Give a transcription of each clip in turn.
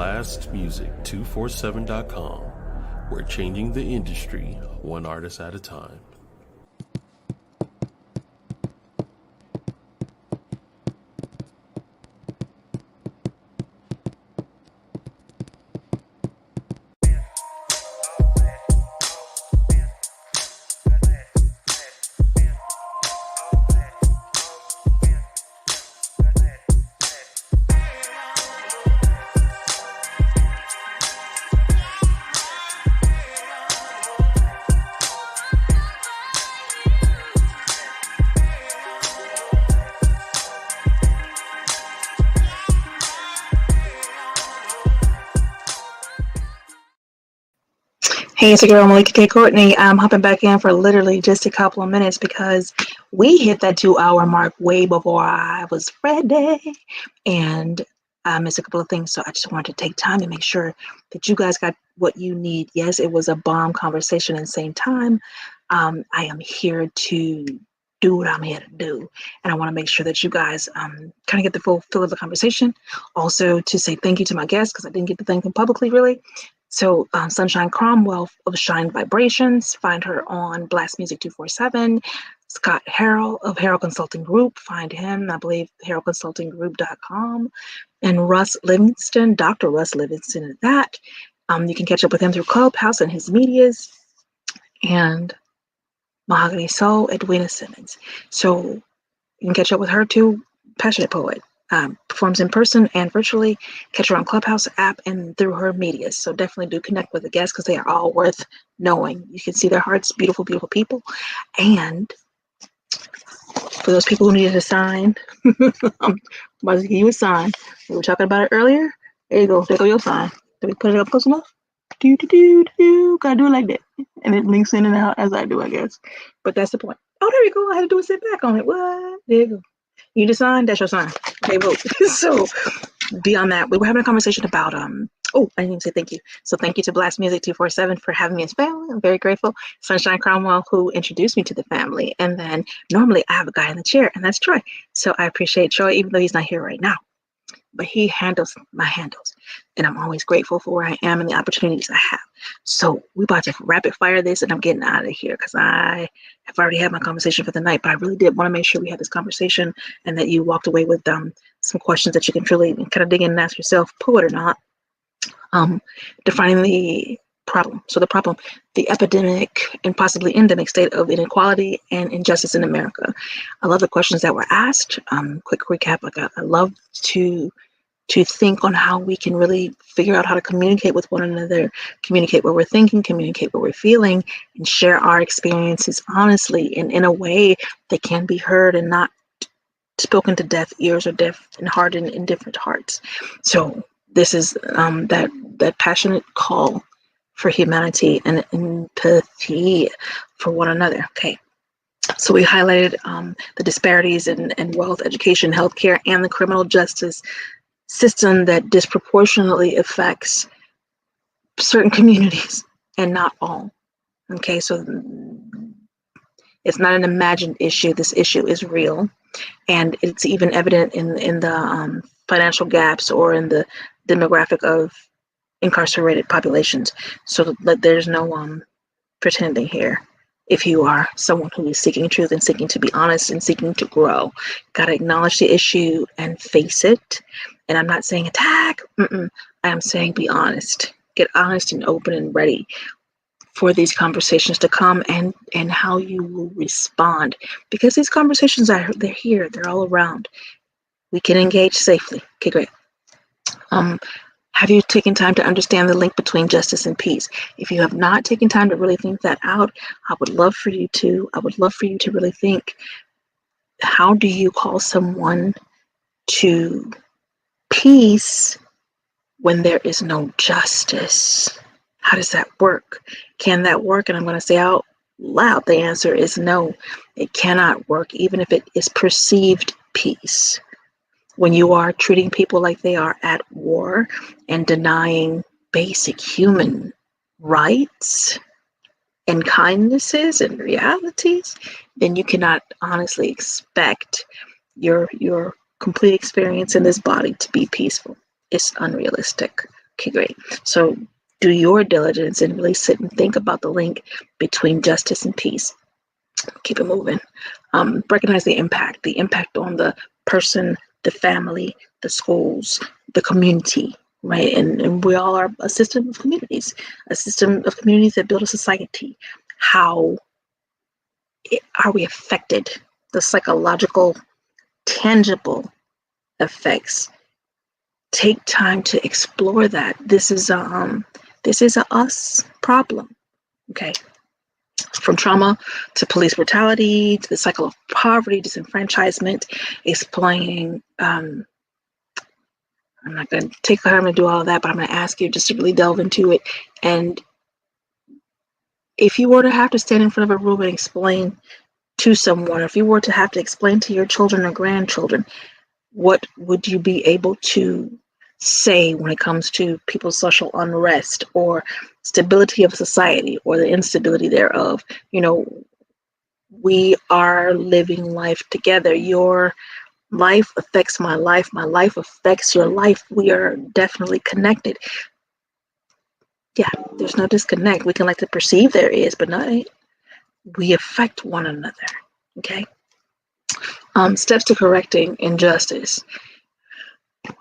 blastmusic247.com. We're changing the industry one artist at a time. Hey, it's your girl Malika K. Courtney. I'm hopping back in for literally just a couple of minutes because we hit that 2-hour mark way before I was ready. And I missed a couple of things, so I just wanted to take time to make sure that you guys got what you need. Yes, it was a bomb conversation at the same time. I am here to do what I'm here to do. And I want to make sure that you guys kind of get the full feel of the conversation. Also to say thank you to my guests because I didn't get to thank them publicly really. So Sunshine Cromwell of Shine Vibrations, find her on Blast Music 247. Scott Harrell of Harrell Consulting Group, find him, I believe, harrellconsultinggroup.com. And Russ Livingston, Dr. Russ Livingston at that. You can catch up with him through Clubhouse and his medias. And Mahogany Soul, Edwina Simmons. So you can catch up with her too, passionate poet. Performs in person and virtually. Catch her on Clubhouse app and through her media. So definitely do connect with the guests because they are all worth knowing. You can see their hearts, beautiful, beautiful people. And for those people who needed a sign, I'm about to give you a sign. We were talking about it earlier. There you go. There go your sign. Did we put it up close enough? Gotta do it like that. And it links in and out as I do, I guess. But that's the point. Oh, there you go. I had to do a sit back on it. What? There you go. You need a sign? That's your sign. Okay, vote. So beyond that, we were having a conversation about I didn't even say thank you. So thank you to Blast Music 247 for having me as family. I'm very grateful. Sunshine Cromwell, who introduced me to the family. And then normally I have a guy in the chair, and that's Troy. So I appreciate Troy, even though he's not here right now. But he handles my handles. And I'm always grateful for where I am and the opportunities I have. So we're about to rapid fire this, and I'm getting out of here because I have already had my conversation for the night. But I really did want to make sure we had this conversation and that you walked away with some questions that you can really kind of dig in and ask yourself, poet or not. Defining the problem. So the problem, the epidemic and possibly endemic state of inequality and injustice in America. I love the questions that were asked. Quick recap, like I love to think on how we can really figure out how to communicate with one another, communicate what we're thinking, communicate what we're feeling, and share our experiences honestly and in a way that can be heard and not spoken to deaf ears or deaf and hardened indifferent hearts. So this is that passionate call for humanity and empathy for one another. Okay. So we highlighted the disparities in wealth, education, healthcare, and the criminal justice system that disproportionately affects certain communities and not all. Okay, so it's not an imagined issue. This issue is real, and it's even evident in the financial gaps or in the demographic of incarcerated populations. So that there's no pretending here. If you are someone who is seeking truth and seeking to be honest and seeking to grow, gotta acknowledge the issue and face it. And I'm not saying attack. I am saying be honest. Get honest and open and ready for these conversations to come and how you will respond. Because these conversations they're here, they're all around. We can engage safely. Okay, great. Have you taken time to understand the link between justice and peace? If you have not taken time to really think that out, I would love for you to really think, how do you call someone to peace when there is no justice? How does that work? Can that work? And I'm going to say out loud, the answer is no. It cannot work, even if it is perceived peace. When you are treating people like they are at war and denying basic human rights and kindnesses and realities, then you cannot honestly expect your complete experience in this body to be peaceful. It's unrealistic. Okay, great. So do your diligence and really sit and think about the link between justice and peace. Keep it moving. Recognize the impact on the person, the family, the schools, the community, right? And we all are a system of communities that build a society. How are we affected? The psychological, tangible effects. Take time to explore that. This is a us problem. Okay. From trauma to police brutality to the cycle of poverty, disenfranchisement, explaining. I'm not going to take time to do all of that, but I'm going to ask you just to really delve into it. And if you were to have to stand in front of a room and explain to someone, or if you were to have to explain to your children or grandchildren, what would you be able to say when it comes to people's social unrest or stability of society or the instability thereof? We are living life together. Your life affects my life affects your life. We are definitely connected. Yeah, there's no disconnect. We can like to perceive there is, but not. We affect one another. Okay. Steps to correcting injustice.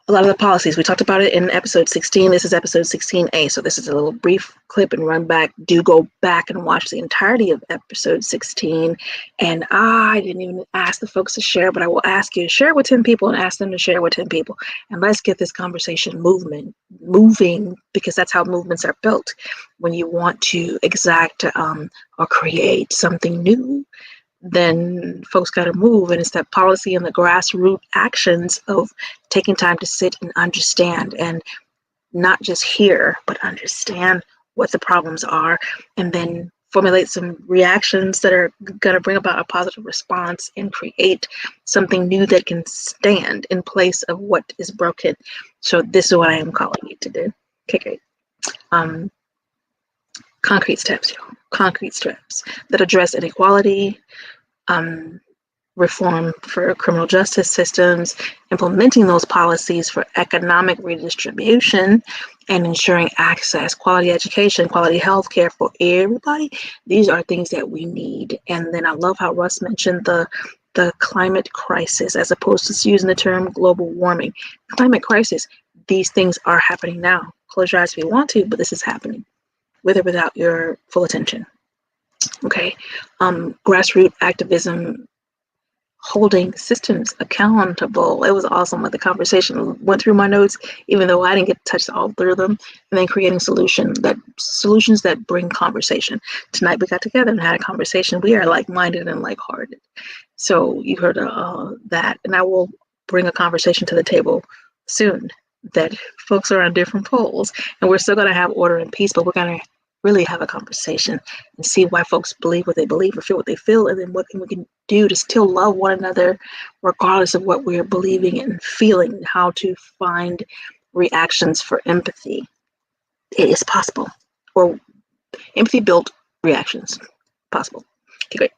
A lot of the policies, we talked about it in episode 16. This is episode 16A. So this is a little brief clip and run back. Do go back and watch the entirety of episode 16. And I didn't even ask the folks to share, but I will ask you to share with 10 people and ask them to share with 10 people. And let's get this conversation moving, because that's how movements are built. When you want to exact or create something new, then folks got to move. And it's that policy and the grassroots actions of taking time to sit and understand, and not just hear, but understand what the problems are, and then formulate some reactions that are going to bring about a positive response and create something new that can stand in place of what is broken. So this is what I am calling you to do. Okay, great. Concrete steps, y'all. Concrete steps that address inequality, reform for criminal justice systems, implementing those policies for economic redistribution, and ensuring access, quality education, quality health care for everybody. These are things that we need. And then I love how Russ mentioned the climate crisis, as opposed to using the term global warming. Climate crisis, these things are happening now. Close your eyes if you want to, but this is happening, with or without your full attention. Okay. Grassroots activism, holding systems accountable. It was awesome with the conversation. Went through my notes, even though I didn't get to touch all through them, and then creating solutions that bring conversation. Tonight we got together and had a conversation. We are like-minded and like-hearted. So you heard that, and I will bring a conversation to the table soon that folks are on different poles, and we're still going to have order and peace, but we're going to really have a conversation and see why folks believe what they believe or feel what they feel, and then what we can do to still love one another regardless of what we're believing and feeling. How to find reactions for empathy. It is possible. Or empathy built reactions. Possible. Okay, great.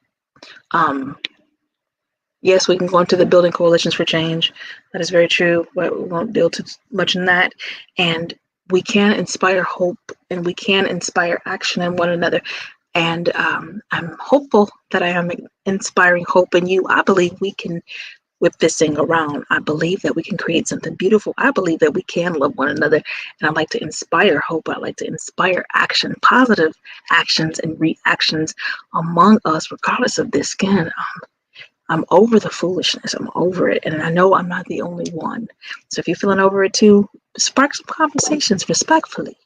Yes, we can go into the building coalitions for change. That is very true, but we won't deal too much in that. And we can inspire hope, and we can inspire action in one another. And I'm hopeful that I am inspiring hope in you. I believe we can whip this thing around. I believe that we can create something beautiful. I believe that we can love one another. And I'd like to inspire hope. I'd like to inspire action, positive actions and reactions among us, regardless of this skin. I'm over the foolishness. I'm over it. And I know I'm not the only one. So if you're feeling over it too, spark some conversations respectfully.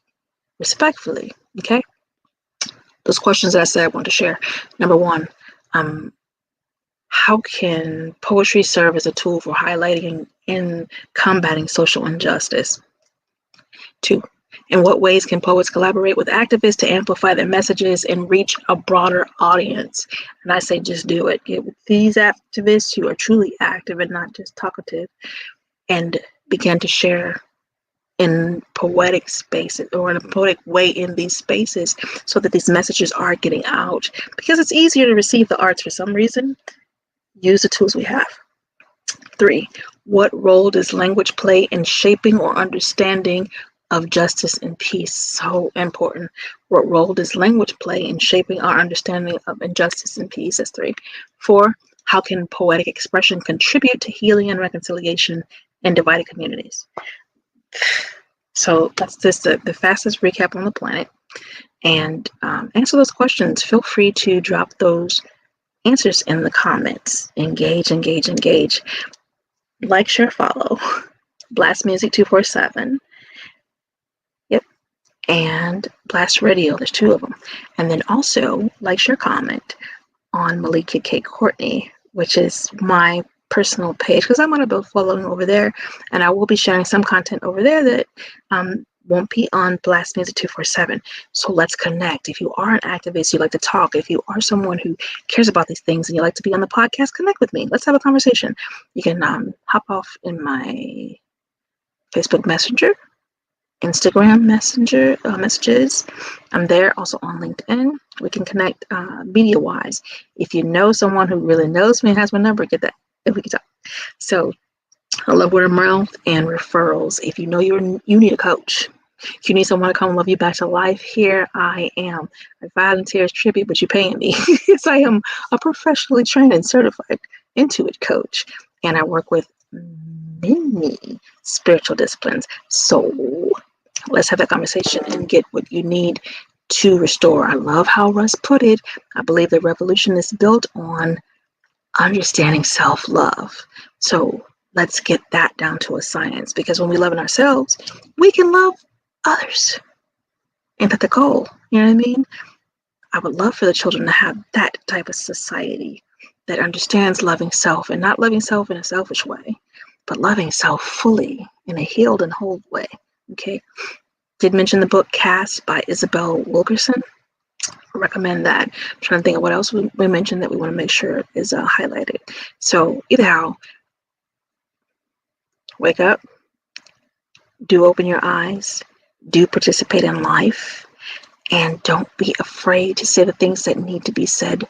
Okay? Those questions that I said I want to share. Number one, how can poetry serve as a tool for highlighting and combating social injustice? 2, in what ways can poets collaborate with activists to amplify their messages and reach a broader audience? And I say just do it. Get with these activists who are truly active and not just talkative, and begin to share in poetic spaces, or in a poetic way in these spaces, so that these messages are getting out. Because it's easier to receive the arts for some reason. Use the tools we have. 3, what role does language play in shaping or understanding of justice and peace. So important. What role does language play in shaping our understanding of injustice and peace? That's 3. 4, how can poetic expression contribute to healing and reconciliation in divided communities? So that's just the fastest recap on the planet. And answer those questions. Feel free to drop those answers in the comments. Engage, engage, engage. Like, share, follow. Blast Music 247. Yep. And Blast Radio. There's 2 of them. And then also like, share, comment on Malika K. Courtney, which is my personal page, because I'm going to be following over there, and I will be sharing some content over there that won't be on Blast Music 247. So let's connect. If you are an activist, you like to talk, if you are someone who cares about these things and you like to be on the podcast, connect with me. Let's have a conversation. You can hop off in my Facebook Messenger, Instagram Messenger messages. I'm there, also on LinkedIn. We can connect media-wise. If you know someone who really knows me and has my number, get that, if we can talk. So I love word of mouth and referrals. If you know you need a coach, if you need someone to come love you back to life, here I am. I volunteer as tribute, but you're paying me. Yes, I am a professionally trained and certified Intuit coach, and I work with many spiritual disciplines. So let's have that conversation and get what you need to restore. I love how Russ put it. I believe the revolution is built on understanding self-love. So let's get that down to a science, because when we love in ourselves, we can love others. Ain't that the goal? You know what I mean? I would love for the children to have that type of society that understands loving self, and not loving self in a selfish way, but loving self fully in a healed and whole way. Okay. Did mention the book Cast by Isabel Wilkerson. I recommend that. I'm trying to think of what else we mentioned that we want to make sure is highlighted. So either how, wake up, do open your eyes, do participate in life, and don't be afraid to say the things that need to be said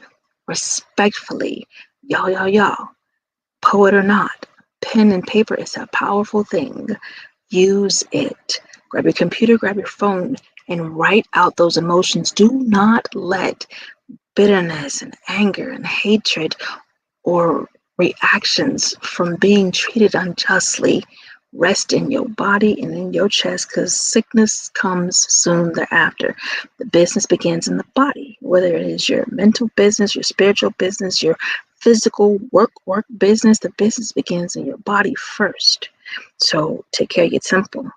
respectfully. Y'all, poet or not, pen and paper is a powerful thing. Use it. Grab your computer, grab your phone, and write out those emotions. Do not let bitterness and anger and hatred or reactions from being treated unjustly rest in your body and in your chest, because sickness comes soon thereafter. The business begins in the body, whether it is your mental business, your spiritual business, your physical work business. The business begins in your body first. So take care of your temple.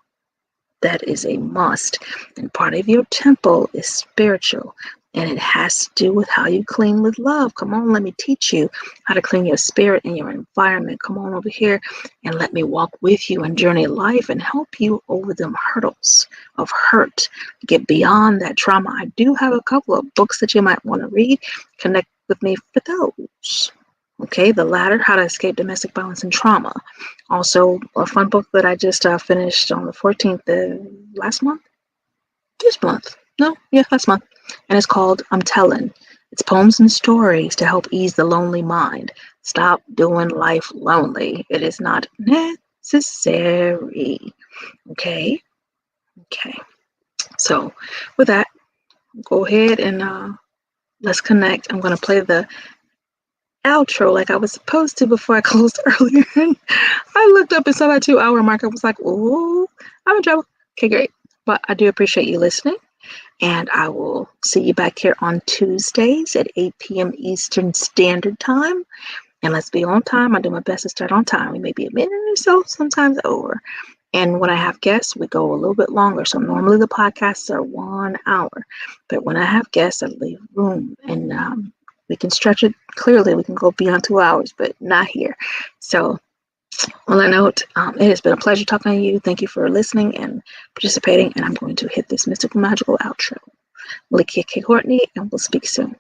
That is a must. And part of your temple is spiritual. And it has to do with how you clean with love. Come on, let me teach you how to clean your spirit and your environment. Come on over here and let me walk with you and journey life and help you over them hurdles of hurt. Get beyond that trauma. I do have a couple of books that you might want to read. Connect with me for those. Okay, the latter, How to Escape Domestic Violence and Trauma. Also, a fun book that I just finished on the 14th last month. Last month. And it's called I'm Telling. It's poems and stories to help ease the lonely mind. Stop doing life lonely. It is not necessary. Okay. So with that, go ahead and let's connect. I'm going to play the outro like I was supposed to before I closed earlier. I looked up and saw that 2-hour mark. I was like, oh, I'm in trouble. Okay, great. But I do appreciate you listening. And I will see you back here on Tuesdays at 8 p.m. Eastern Standard Time. And let's be on time. I do my best to start on time. We may be a minute or so, sometimes over. And when I have guests, we go a little bit longer. So normally the podcasts are 1 hour. But when I have guests, I leave room. And we can stretch it clearly. We can go beyond 2 hours, but not here. So on that note, it has been a pleasure talking to you. Thank you for listening and participating. And I'm going to hit this mystical, magical outro. Malika K. Courtney, and we'll speak soon.